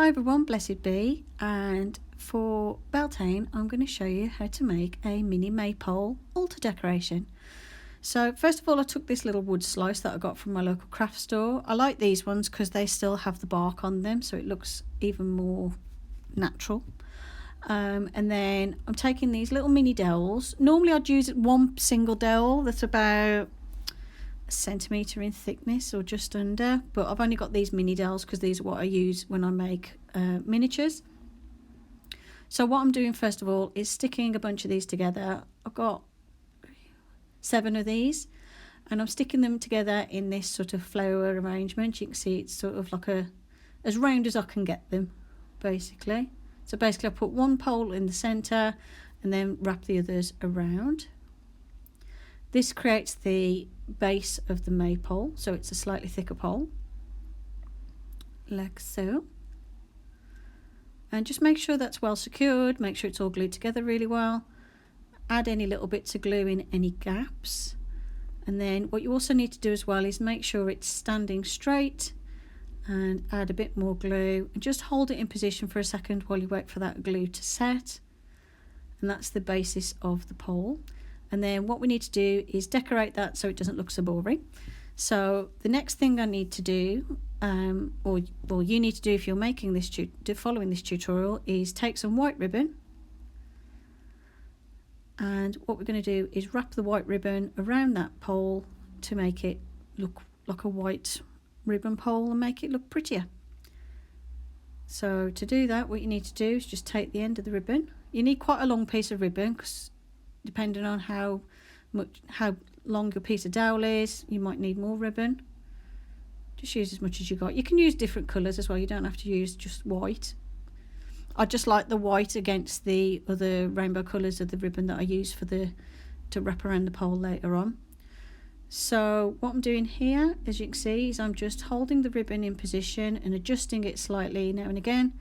Hi everyone, blessed be, and for Beltane I'm going to show you how to make a mini maypole altar decoration. So first of all, I took this little wood slice that I got from my local craft store. I like these ones because they still have the bark on them, so it looks even more natural. And then I'm taking these little mini dowels. Normally I'd use one single dowel that's about a centimetre in thickness or just under, but I've only got these mini dowels because these are what I use when I make miniatures. So what I'm doing first of all is sticking a bunch of these together. I've got 7 of these and I'm sticking them together in this sort of flower arrangement. You can see it's sort of like as round as I can get them, basically. So basically I put one pole in the centre and then wrap the others around. This creates the base of the maypole, so it's a slightly thicker pole, like so. And just make sure that's well secured, make sure it's all glued together really well. Add any little bits of glue in any gaps. And then what you also need to do as well is make sure it's standing straight and add a bit more glue and just hold it in position for a second while you wait for that glue to set. And that's the basis of the pole. And then what we need to do is decorate that so it doesn't look so boring. So the next thing I need to do, or you need to do if you're making this following this tutorial, is take some white ribbon. And what we're going to do is wrap the white ribbon around that pole to make it look like a white ribbon pole and make it look prettier. So to do that, what you need to do is just take the end of the ribbon. You need quite a long piece of ribbon because depending on how long your piece of dowel is, you might need more ribbon. Just use as much as you got. You can use different colours as well, you don't have to use just white. I just like the white against the other rainbow colours of the ribbon that I use to wrap around the pole later on. So what I'm doing here, as you can see, is I'm just holding the ribbon in position and adjusting it slightly now and again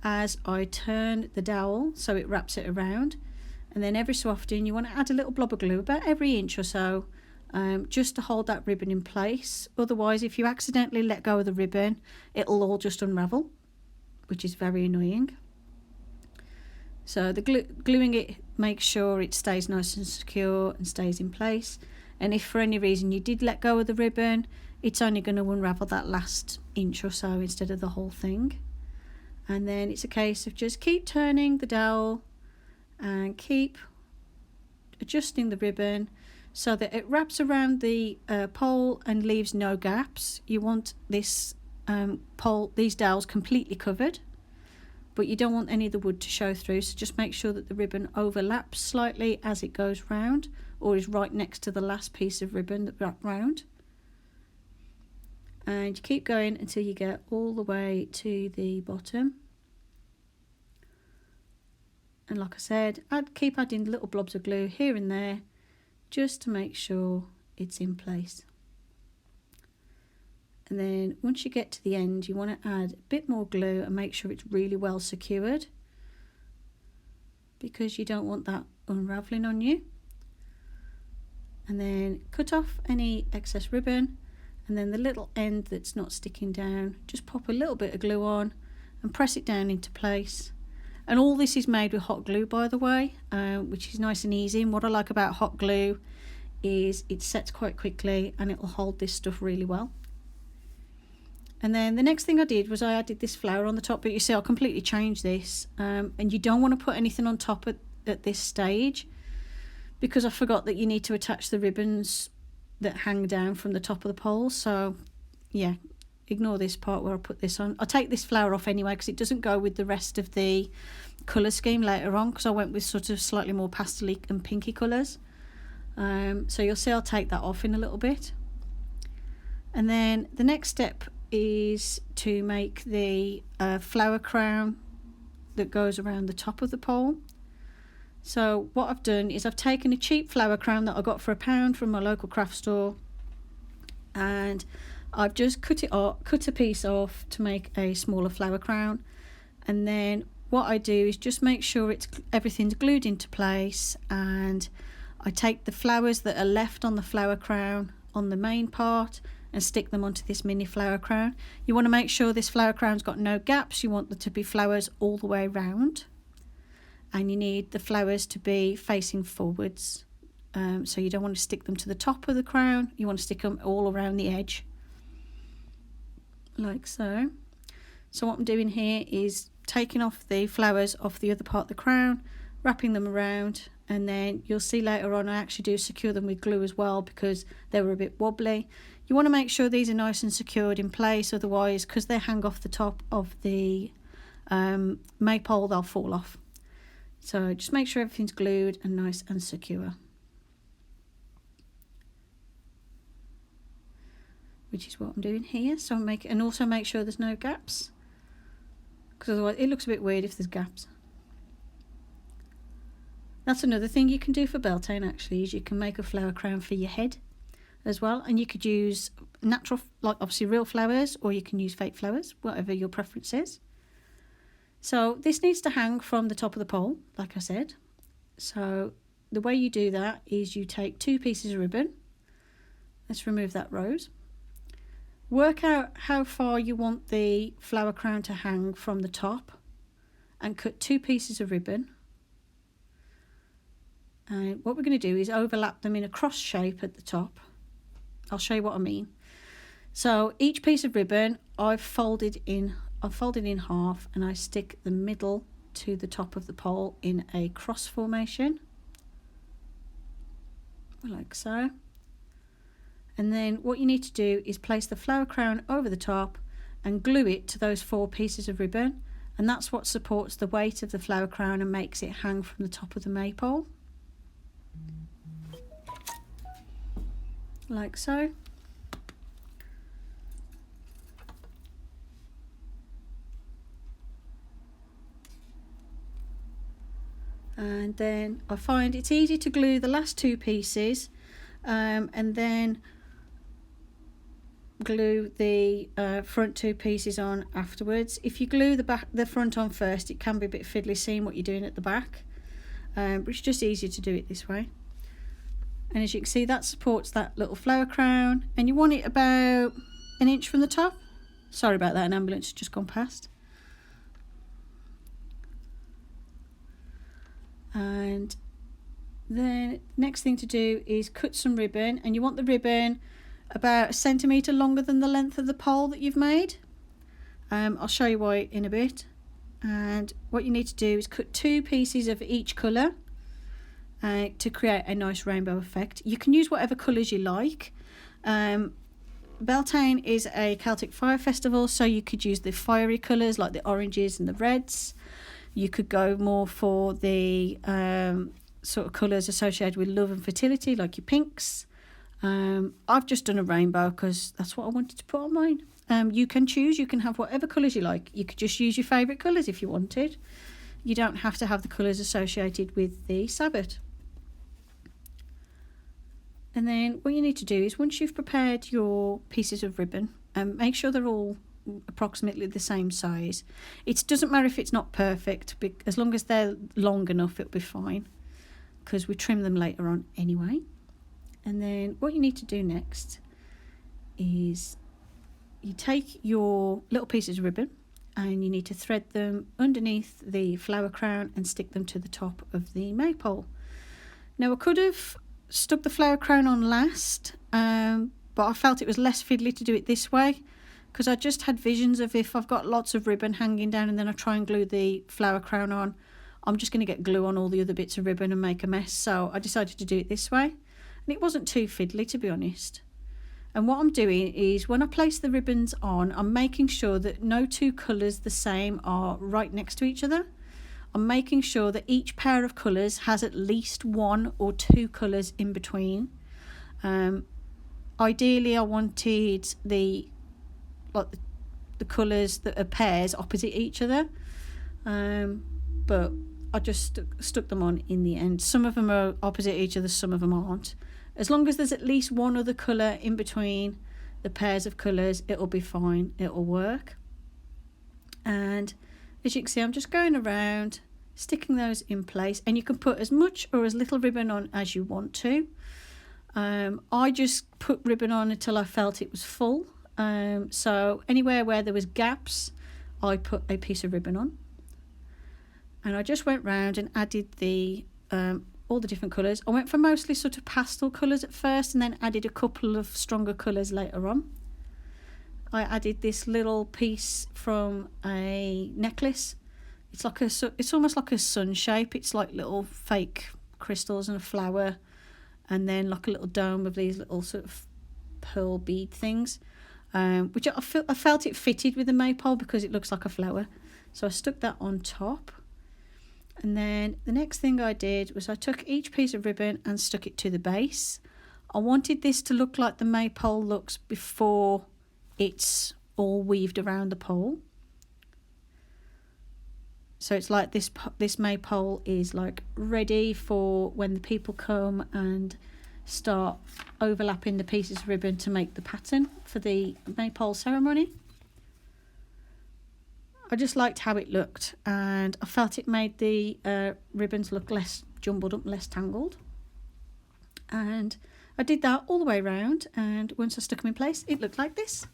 as I turn the dowel so it wraps it around. And then every so often you want to add a little blob of glue, about every inch or so, just to hold that ribbon in place. Otherwise, if you accidentally let go of the ribbon, it'll all just unravel, which is very annoying. So the gluing it makes sure it stays nice and secure and stays in place. And if for any reason you did let go of the ribbon, it's only going to unravel that last inch or so instead of the whole thing. And then it's a case of just keep turning the dowel and keep adjusting the ribbon so that it wraps around the pole and leaves no gaps. You want this these dowels completely covered, but you don't want any of the wood to show through, so just make sure that the ribbon overlaps slightly as it goes round or is right next to the last piece of ribbon that wrapped round. And you keep going until you get all the way to the bottom. And like I said, keep adding little blobs of glue here and there just to make sure it's in place. And then once you get to the end, you want to add a bit more glue and make sure it's really well secured, because you don't want that unraveling on you. And then cut off any excess ribbon, and then the little end that's not sticking down, just pop a little bit of glue on and press it down into place. And all this is made with hot glue, by the way, which is nice and easy. And what I like about hot glue is it sets quite quickly and it will hold this stuff really well. And then the next thing I did was I added this flower on the top, but you see I completely changed this. And you don't want to put anything on top at this stage, because I forgot that you need to attach the ribbons that hang down from the top of the pole. So yeah, ignore this part where I put this on. I'll take this flower off anyway because it doesn't go with the rest of the colour scheme later on, because I went with sort of slightly more pastel-y and pinky colours. So you'll see I'll take that off in a little bit. And then the next step is to make the flower crown that goes around the top of the pole. So what I've done is I've taken a cheap flower crown that I got for £1 from my local craft store, and I've just cut a piece off to make a smaller flower crown. And then what I do is just make sure everything's glued into place, and I take the flowers that are left on the flower crown on the main part and stick them onto this mini flower crown. You want to make sure this flower crown's got no gaps. You want there to be flowers all the way round, and you need the flowers to be facing forwards. So you don't want to stick them to the top of the crown, you want to stick them all around the edge, like so. So what I'm doing here is taking off the flowers off the other part of the crown, wrapping them around, and then you'll see later on I actually do secure them with glue as well because they were a bit wobbly. You want to make sure these are nice and secured in place, otherwise because they hang off the top of the maypole, they'll fall off. So just make sure everything's glued and nice and secure, which is what I'm doing here. So and also make sure there's no gaps, because otherwise it looks a bit weird if there's gaps. That's another thing you can do for Beltane actually, is you can make a flower crown for your head as well, and you could use natural, like obviously real flowers, or you can use fake flowers, whatever your preference is. So this needs to hang from the top of the pole, like I said. So the way you do that is you take 2 pieces of ribbon. Let's remove that rose. Work out how far you want the flower crown to hang from the top and cut 2 pieces of ribbon. And what we're going to do is overlap them in a cross shape at the top. I'll show you what I mean. So each piece of ribbon I've folded in half, and I stick the middle to the top of the pole in a cross formation, like so. And then what you need to do is place the flower crown over the top and glue it to those 4 pieces of ribbon, and that's what supports the weight of the flower crown and makes it hang from the top of the maypole, like so. And then I find it's easy to glue the last 2 pieces and then glue the front 2 pieces on afterwards. If you glue the front on first, it can be a bit fiddly seeing what you're doing at the back, but it's just easier to do it this way. And as you can see, that supports that little flower crown, and you want it about 1 inch from the top. Sorry about that, an ambulance has just gone past. And then next thing to do is cut some ribbon, and you want the ribbon about 1 centimetre longer than the length of the pole that you've made. I'll show you why in a bit. And what you need to do is cut 2 pieces of each colour to create a nice rainbow effect. You can use whatever colours you like. Beltane is a Celtic fire festival, so you could use the fiery colours like the oranges and the reds. You could go more for the sort of colours associated with love and fertility, like your pinks. I've just done a rainbow because that's what I wanted to put on mine. You can choose, you can have whatever colours you like. You could just use your favourite colours if you wanted. You don't have to have the colours associated with the sabbat. And then what you need to do is, once you've prepared your pieces of ribbon, make sure they're all approximately the same size. It doesn't matter if it's not perfect, as long as they're long enough it'll be fine, because we trim them later on anyway. And then what you need to do next is you take your little pieces of ribbon and you need to thread them underneath the flower crown and stick them to the top of the maypole. Now I could have stuck the flower crown on last, but I felt it was less fiddly to do it this way, because I just had visions of if I've got lots of ribbon hanging down and then I try and glue the flower crown on, I'm just going to get glue on all the other bits of ribbon and make a mess. So I decided to do it this way, and it wasn't too fiddly, to be honest. And what I'm doing is, when I place the ribbons on, I'm making sure that no 2 colours the same are right next to each other. I'm making sure that each pair of colours has at least 1 or 2 colours in between. Ideally I wanted the colours that are pairs opposite each other, but I just stuck them on in the end. Some of them are opposite each other, some of them aren't. As long as there's at least 1 other colour in between the pairs of colours, it'll be fine, it'll work. And as you can see, I'm just going around sticking those in place, and you can put as much or as little ribbon on as you want to. I just put ribbon on until I felt it was full. So anywhere where there was gaps, I put a piece of ribbon on. And I just went round and added the all the different colours. I went for mostly sort of pastel colours at first, and then added a couple of stronger colours later on. I added this little piece from a necklace. It's almost like a sun shape. It's like little fake crystals and a flower, and then like a little dome of these little sort of pearl bead things, which I felt it fitted with the maypole because it looks like a flower. So I stuck that on top. And then the next thing I did was I took each piece of ribbon and stuck it to the base. I wanted this to look like the maypole looks before it's all weaved around the pole. So it's like this maypole is like ready for when the people come and start overlapping the pieces of ribbon to make the pattern for the maypole ceremony. I just liked how it looked, and I felt it made the ribbons look less jumbled up, less tangled. And I did that all the way around, and once I stuck them in place, it looked like this.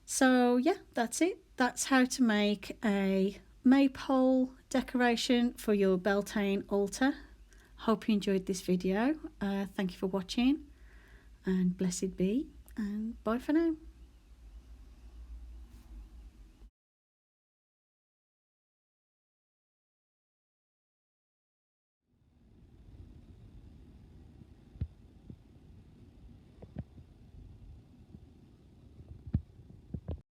So yeah, that's it. That's how to make a maypole decoration for your Beltane altar. Hope you enjoyed this video. Thank you for watching, and blessed be, and bye for now.